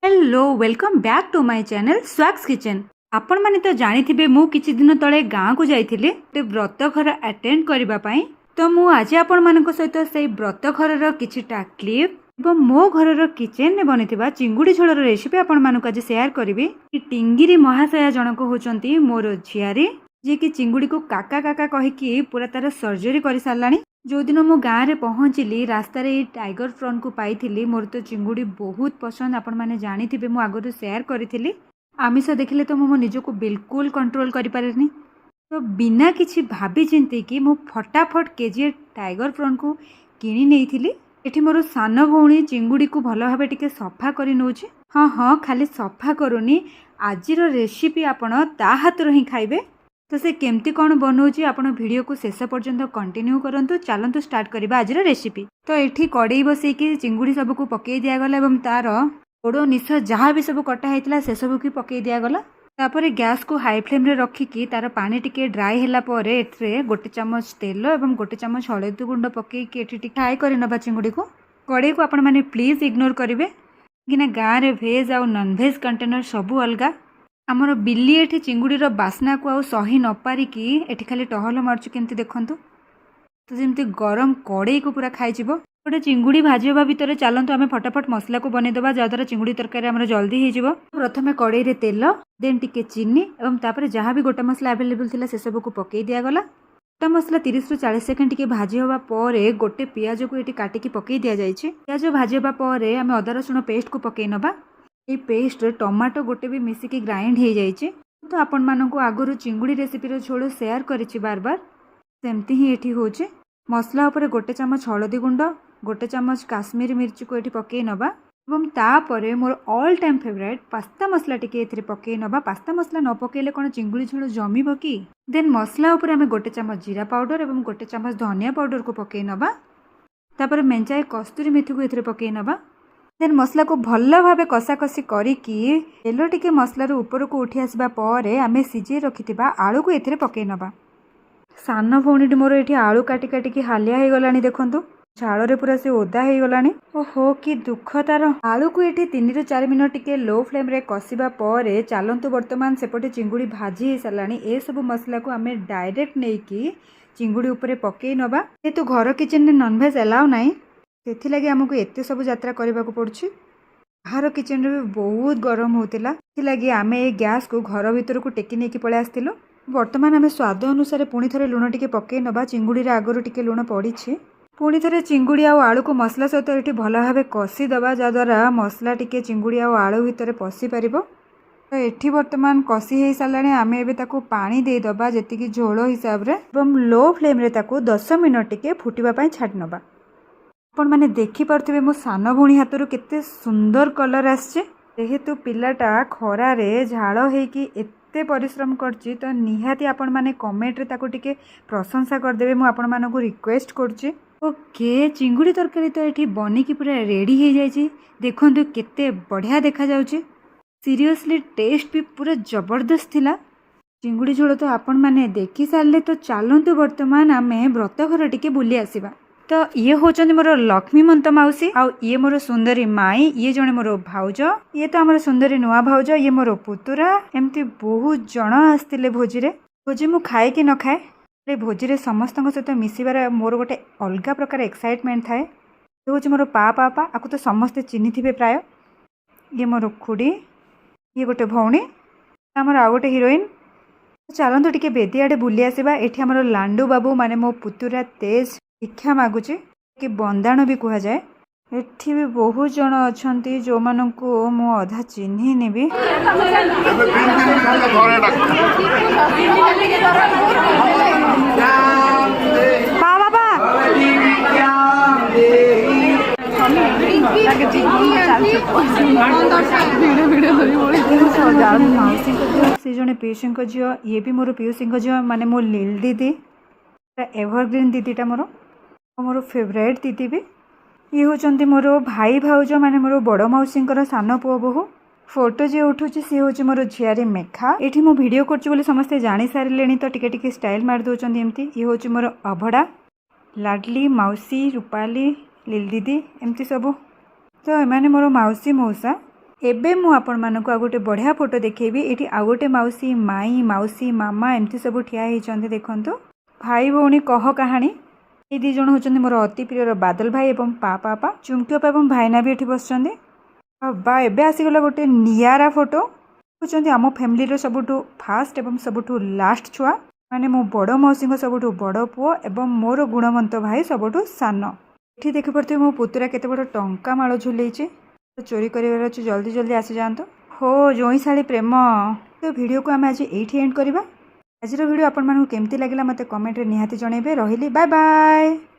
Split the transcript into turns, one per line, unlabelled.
Hello welcome back to my channel स्वाक्स kitchen. आपण माने तो जानिथिबे मु किछि दिन तळे गाँ को जाइथिले ते व्रत घर अटेंड करबा पई। तो मु आज आपण मानक सहित सेई व्रत घरर किछिटा क्लिप एवं मो घरर किचन ने बनिथिबा चिंगुडी झोलर रेसिपी आपण मानक आज शेयर करबी। टिंगिरी महाशया जनक होचंती मोर झियारी जे कि चिंगुडी को काका काका कहि कि पूरा तार सर्जरी करि सारलानी। जो दिन मो गाँव में पहुँचली रास्तार टाइगर प्रॉन को पाई मोर तो चिंगुडी बहुत पसंद। आपण मैंने जानी थे मुझे आगुरी शेयर करी। आमिष देखले तो मो निजको बिल्कुल कंट्रोल करि पारेनी। तो बिना किछि भाभी चिंती कि मु फटाफट केजी टाइगर प्रॉन को किनी नेइथिली। एठी मोर सान भौणी चिंगुडी को भल भाव टिके सफा करि नउछि। हाँ हाँ खाली सफा करूनी, आजिर रेसिपी आपण ता हाथर ही खाइबे। तो से केमती कौन बनाऊँगी आपण वीडियो को शेष पर्यंत कंटिन्यू करंतु। चलंतु स्टार्ट करबा आज रेसिपी। तो एठी कड़ई बसैकी चिंगुडी सब को पकई दियागला एवं तार गोड़ निश जहाँ भी सब कटा होता से सब की पकई दियागला। तापर गैस को हाई फ्लेम रे रखिकी तार पानी टिके ड्राई होला परे एथरे गोटे चमच तेल एवं गोटे चमच हळदी गुंड पकईकी एठी टिके फ्राई कर नबा चिंगुडी को। कड़ई को आपण माने प्लीज इग्नोर करेंगे कि गाँव में भेज आउ नॉन भेज कंटेनर सबू अलगा। आमर बिल्ली एठी चिंगुडीर बास्ना को आउ सही न पारिकी एठी खाली टहल मारछु केमती देखंतु। तो जेमती गरम कड़ई को पूरा खाइजिवो। गोटे चिंगुडी भाजिबा भितर चलंतु आमे फटाफट मसला को बनै देबा जद्वारा चिंगुडी तरकारी हमर जल्दी हो जिवो। प्रथमे कड़ई रे तेल देन टिके चीनी एवं तापर जहाँ भी गोटा मसला अवेलेबल थिला से सब को पकई दिया गला। गोटा मसला 30 रु 40 सेकंड टिके भाजी होबा परे गोटे पियाज को एठी काटिकी पकई दिया जायछि। पियाज भाजिबा परे आमे अदा रसुण पेस्ट को पकई नबा। ये पेस्ट टमाटो गोटे भी मिसिकी ग्राइंड हो जाइए। तो आपण मानक आगुरी चिंगुडी रेसिपी झोल शेयर करिछि बार बार सेमती ही एठी होचे। मसला उपरे गोटे चमच हळदी गुंड गोटे चमच काश्मीरी मिर्ची को एठी पकई नबा एवं तापरे more all time favourite pasta मसला टिके एथिरे पकई नबा। पास्ता मसला न पकेले कोन चिंगुडी झोल जमिबो कि। देन मसला उपरे आमे गोटे चमच जीरा पाउडर एवं गोटे चमच धनिया पाउडर को पकई नबा। तापर मेंचाए कस्तूरी मेथी को एथिरे पकई नबा। देन मसला को भल भाव कषाकषि करिकी तेल टिके मसलार ऊपर को उठी आसबा परे आमे सिझे रखिथिबा आलू को एथिरे पकई नबा। सान भौणी मोर एठी आलू काटी काटिकी हालिया हो गलानी देखंतु। झाड़ रे पूरा से ओदा हो गलानी। ओहो कि दुख तार। आलू को एठी 3 ରୁ 4 मिनट टिके लो फ्लेम रे कसिबा परे चलंतु वर्तमान सेपटे चिंगुडी भाजी हो सारानी। ए सब मसला को आमे डायरेक्ट नेकी चिंगुडी ऊपर पकई नबा। जेतु घर किचन रे नॉन वेज अलाउ नाही से आमको एत सब यात्रा करने को पड़ुछि। बाहर किचन रे भी बहुत गरम होतिला लगी आम ए गैस को घर भीतर को टेकी नहीं पलि आसलु। बर्तमान आम स्वाद अनुसार पुणी थे लुण टिके पकई नबा। चिंगुडी रे आगुरी टिके लुण पड़ी पुणी थे चिंगुडी आउ आलू को मसला सहित ये भल भाव कषि दबा जद्वारा मसला टिके चिंगुडी आउ आलू भितर पशि पार। तो एठी वर्तमान कषि हो सारे आम ए पानी दे दबा जेतिकी झोल हिसाब रे एवं लो फ्लेम रे ताको 10 मिनट टिके फुटिबा पई छाडी नबा। आपण माने देखि पारथिबे मो सान भौणी हाथरू केते सुंदर कलर आछे। जेहेतु पिलाटा खरा रे झाड़ हेकी एते परिश्रम करछि तो निहाती आपण माने कमेंट रे ताको टिके प्रशंसा कर देबे। मु आपण मानको रिक्वेस्ट करछि। ओके चिंगुडी तरकारी तो एठी बनी की पूरा रेडी हो जाइछि। देखंतु केते बढ़िया देखा जाउछि। सीरियसली टेस्ट भी पूरा जबरदस्त थिला। चिंगुडी झोल तो आपण माने देखि सारले। तो चलंतु वर्तमान आमे व्रत घर टिके बुली आसीबा। तो ये होचंदी मोर लक्ष्मीमंत माउसी आउ ये मोर सुंदरी माई। ये जने मोर भाउज, ये तो आमर सुंदरी नुआ भाउज, ये मोर पुतुरा। एमती बहुत जन आसतिले भोजी रे। भोजी मु खाए कि न खाए भोजी रे समस्त सहित मिसिबार मोर गोटे अलगा प्रकार एक्साइटमेंट थाए। ये हूँ मोर पापा आपको तो समस्ते चिन्ही थे प्राय। ये मोर खुड़ी, ये गोटे भौणी, आमर आउ गोटे हिरोइन। चलतु टिके बेदी आड़े बुली आसवा। एठी आमर लांडू बाबू माने मो पुतुरा तेज भिक्षा मागुचे कि बंदाण भी कह जाए। एठी भी बहुत जन अछंती जो मानकु मु अधा चिन्ही नेबी। से जने पीयूषी झी, ये भी मोर पीयूषी झी माने मो लील दीदी एवरग्रीन दीदीटा मोर फेवरेट दीदी भी। ये होचंती मोर भाई भाउज माने मोर बड़ मौसी सान पुओ बोहू। फोटो जे उठुची सी होची मोर झियारी मेघा। एठी मो वीडियो करछु बोली समस्ते जानि सारिलेनी तो टिके टिके स्टाइल मार दोचंती एमती। ये होची मोर अभड़ा, लाडली मौसी, रूपाली, लील दीदी एमती सब। तो एमाने मोर मौसी मौसा ଏବେ ମୁଁ ଆପଣମାନଙ୍କୁ ଆଉ ଗୋଟେ ବଢ଼ିଆ ଫଟୋ ଦେଖେଇବି। ଏଠି ଆଉ ଗୋଟେ ମାଉସୀ, ମାଇଁ, ମାଉସୀ, ମାମା ଏମିତି ସବୁ ଠିଆ ହେଇଛନ୍ତି। ଦେଖନ୍ତୁ ଭାଇ ଭଉଣୀ କହ କାହାଣୀ। ଏଇ ଦୁଇ ଜଣ ହେଉଛନ୍ତି ମୋର ଅତି ପ୍ରିୟର ବାଦଲ ଭାଇ ଏବଂ ପାପା। ଚୁମ୍କି ଅପା ଏବଂ ଭାଇନା ବି ଏଠି ବସିଛନ୍ତି। ବା ଏବେ ଆସିଗଲା ଗୋଟେ ନିଆରା ଫଟୋ। ହେଉଛନ୍ତି ଆମ ଫ୍ୟାମିଲିର ସବୁଠୁ ଫାଷ୍ଟ ଏବଂ ସବୁଠୁ ଲାଷ୍ଟ ଛୁଆ, ମାନେ ମୋ ବଡ଼ ମାଉସୀଙ୍କ ସବୁଠୁ ବଡ଼ ପୁଅ ଏବଂ ମୋର ଗୁଣବନ୍ତ ଭାଇ ସବୁଠୁ ସାନ। ଏଠି ଦେଖିପାରୁଥିବେ ମୋ ପୁତୁରା କେତେ ବଡ଼ ଟଙ୍କା ମାଳ ଝୁଲେଇଛି। ଚୋରି କରିବାର ଅଛି, ଜଲ୍ଦି ଜଲ୍ଦି ଆସିଯାଆନ୍ତୁ। ହୋ ଜଇଁଶାଳୀ ପ୍ରେମ। ତ ଭିଡ଼ିଓକୁ ଆମେ ଆଜି ଏଇଠି ଏଣ୍ଡ କରିବା। ଆଜିର ଭିଡ଼ିଓ ଆପଣମାନଙ୍କୁ କେମିତି ଲାଗିଲା ମୋତେ କମେଣ୍ଟରେ ନିହାତି ଜଣାଇବେ। ରହିଲି, ବାଏ ବାଏ।